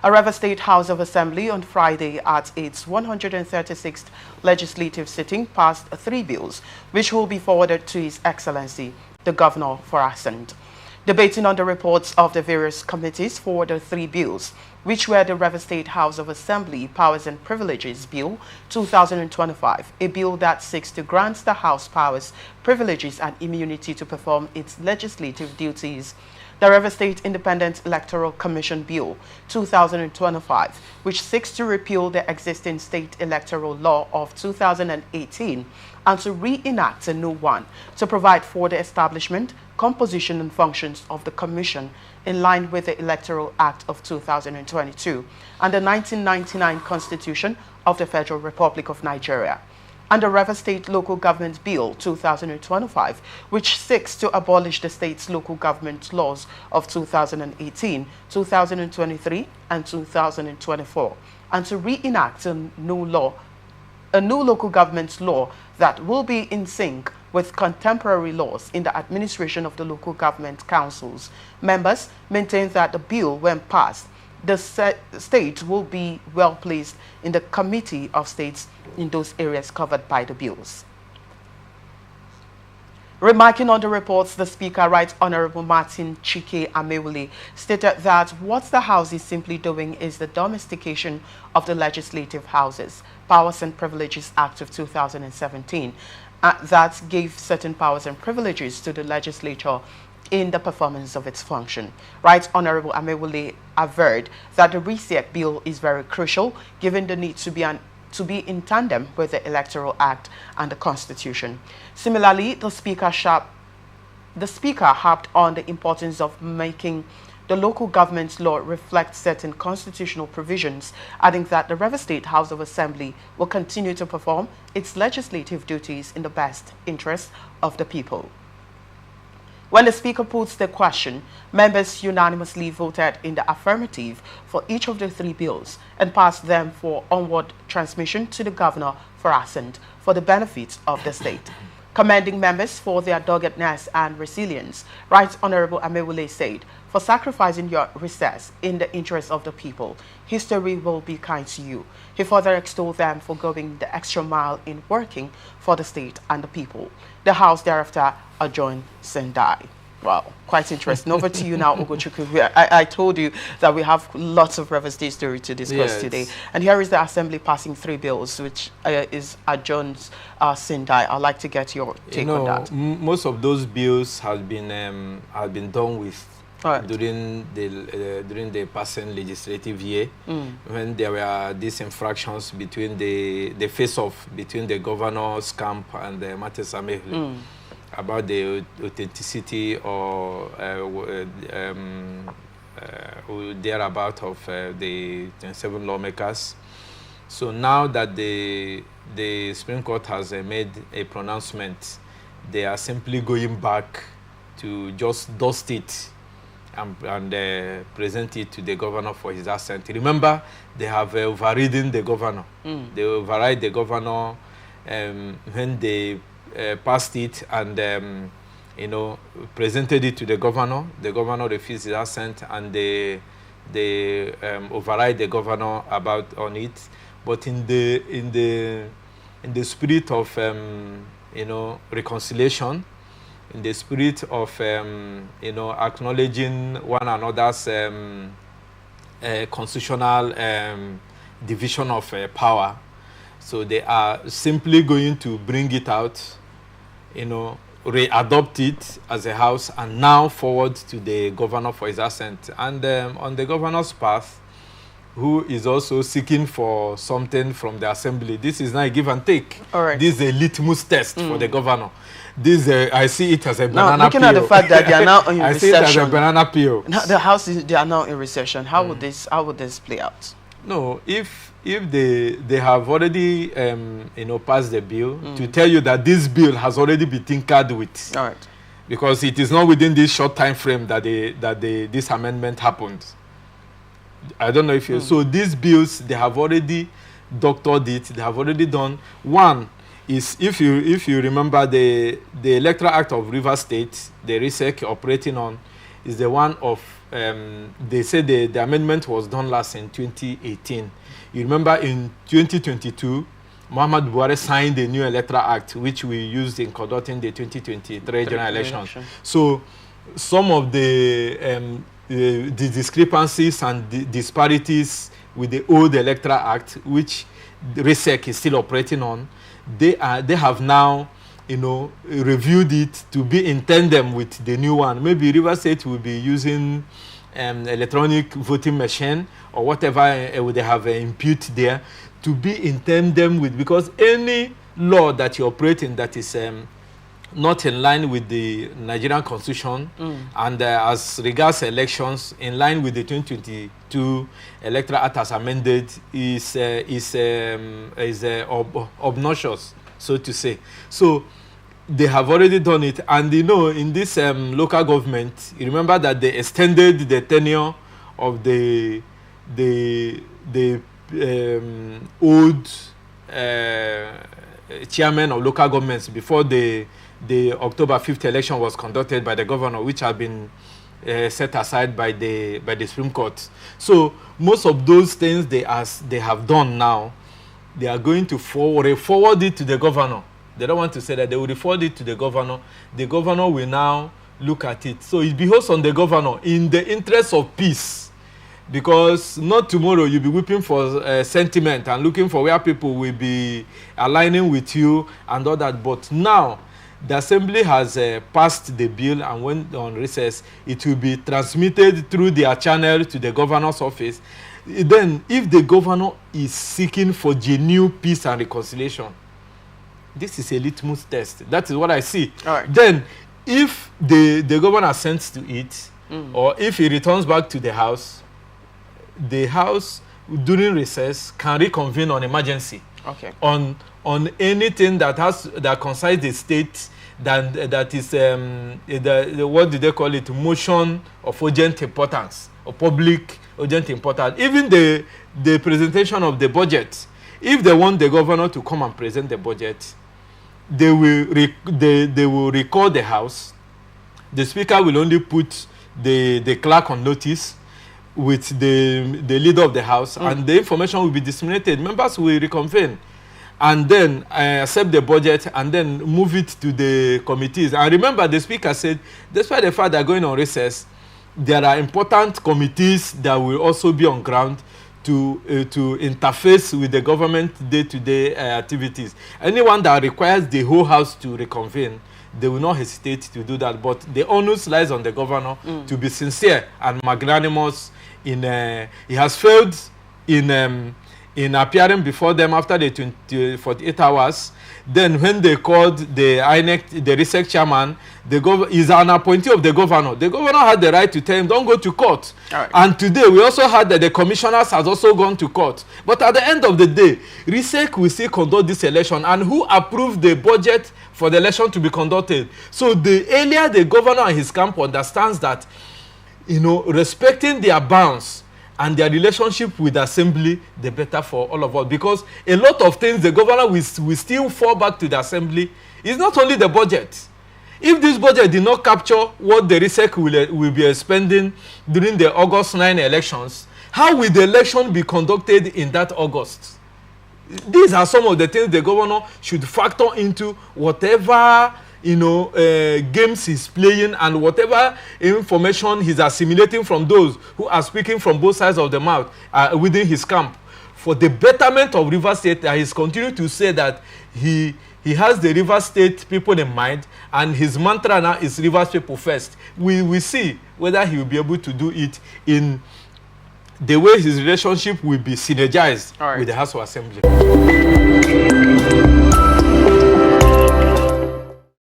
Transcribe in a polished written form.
A River State House of Assembly on Friday at its 136th legislative sitting passed 3 bills, which will be forwarded to His Excellency, the Governor, for assent. Debating on the reports of the various committees for the 3 bills, which were the River State House of Assembly Powers and Privileges Bill 2025, a bill that seeks to grant the House powers, privileges and immunity to perform its legislative duties. The River State Independent Electoral Commission Bill 2025, which seeks to repeal the existing state electoral law of 2018 and to reenact a new one to provide for the establishment, composition and functions of the Commission in line with the Electoral Act of 2022 and the 1999 Constitution of the Federal Republic of Nigeria, and the River State Local Government Bill 2025, which seeks to abolish the state's local government laws of 2018, 2023 and 2024 and to reenact a new local government law that will be in sync with contemporary laws in the administration of the local government councils. Members maintain that the bill, when passed, the state will be well placed in the Committee of States in those areas covered by the bills. Remarking on the reports, the Speaker, Right Honorable Martin Chike Amewule, stated that what the House is simply doing is the domestication of the Legislative Houses, Powers and Privileges Act of 2017, that gave certain powers and privileges to the legislature in the performance of its function. Right Honorable Amewule averred that the RESEC bill is very crucial, given the need to be in tandem with the Electoral Act and the Constitution. Similarly, the Speaker harped on the importance of making the local government law reflect certain constitutional provisions, adding that the River State House of Assembly will continue to perform its legislative duties in the best interest of the people. When the Speaker puts the question, members unanimously voted in the affirmative for each of the 3 bills and passed them for onward transmission to the Governor for assent for the benefit of the state. Commending members for their doggedness and resilience, Right Honorable Amewule said, "For sacrificing your recess in the interest of the people, history will be kind to you." He further extolled them for going the extra mile in working for the state and the people. The House thereafter adjourned Sine Die. Wow, quite interesting. Over to you now, Ugochukwu. I told you that we have lots of River State story to discuss today. And here is the Assembly passing 3 bills, which is adjourns Sine Die. I'd like to get your take on that. Most of those bills have been done with during the passing legislative year, when there were these infractions between the face-off between the governor's camp and the Martin Amewule about the authenticity or thereabout of the 27 lawmakers. So now that the Supreme Court has made a pronouncement, they are simply going back to just dust it and present it to the governor for his assent. Remember, they have overridden the governor. They override the governor when they passed it and presented it to the governor. The governor refused his assent, and they override the governor on it. But in the spirit of reconciliation, in the spirit of acknowledging one another's constitutional division of power, so they are simply going to bring it out, re-adopt it as a house, and now forward to the governor for his assent. And on the governor's path, who is also seeking for something from the assembly, this is not a give and take. All right. This is a litmus test for the governor. This I see it as a banana peel. Looking at the fact that they are now in recession. I see it as a banana peel. Now, the House they are now in recession. How would this play out? No, if they have already passed the bill, to tell you that this bill has already been tinkered with. All right. Because it is not within this short time frame that this amendment happened. I don't know if you so these bills, they have already doctored it, they have already done. One is, if you remember, the Electoral Act of Rivers State, the RESEC operating on, is the one of they said the amendment was done last in 2018. You remember in 2022, Muhammad Buhari signed the new Electoral Act, which we used in conducting the 2023 general elections. So some of the discrepancies and the disparities with the old Electoral Act, which the RISEC is still operating on, they have now, you know, reviewed it to be in tandem with the new one. Maybe Rivers State will be using electronic voting machine or whatever they have input there to be in tandem with, because any law that you operate in that is not in line with the Nigerian Constitution and as regards elections in line with the 2022 Electoral Act as amended is obnoxious, so to say. So they have already done it, and you know, in this local government, you remember that they extended the tenure of the old chairman of local governments before the October 5th election was conducted by the governor, which had been set aside by the Supreme Court. So most of those things they have done now, they are going to forward it to the governor. They don't want to say that. They will forward it to the governor. The governor will now look at it. So it behoves on the governor in the interest of peace, because not tomorrow you'll be whipping for sentiment and looking for where people will be aligning with you and all that. But now the assembly has passed the bill and went on recess. It will be transmitted through their channel to the governor's office. Then if the governor is seeking for genuine peace and reconciliation, this is a litmus test. That is what I see. All right. Then if the governor assents to it, or if he returns back to the house during recess can reconvene on emergency. Okay. On anything that concerns the state, that is what do they call it, motion of urgent importance or public urgent importance. Even the presentation of the budget, if they want the governor to come and present the budget, they will record the house. The speaker will only put the clerk on notice with the leader of the house, and the information will be disseminated. Members will reconvene and then accept the budget and then move it to the committees. And remember, the speaker said, despite the fact they're going on recess, there are important committees that will also be on ground to interface with the government day-to-day activities. Anyone that requires the whole house to reconvene, they will not hesitate to do that. But the onus lies on the governor to be sincere and magnanimous. He has failed in appearing before them after the 48 hours. Then when they called the INEC, the RISEC chairman, is an appointee of the governor. The governor had the right to tell him, don't go to court. Right. And today we also heard that the commissioners has also gone to court. But at the end of the day, RISEC will still conduct this election. And who approved the budget for the election to be conducted? So the earlier the governor and his camp understands that, you know, respecting their bounds and their relationship with the assembly, the better for all of us. Because a lot of things the governor will still fall back to the assembly. It's not only the budget. If this budget did not capture what the RISEC will be spending during the August 9 elections, how will the election be conducted in that August? These are some of the things the governor should factor into whatever, you know, games he's playing and whatever information he's assimilating from those who are speaking from both sides of the mouth within his camp, for the betterment of Rivers State. He's continued to say that he has the Rivers State people in mind, and his mantra now is Rivers people first. We will see whether he will be able to do it in the way his relationship will be synergized with the House of Assembly.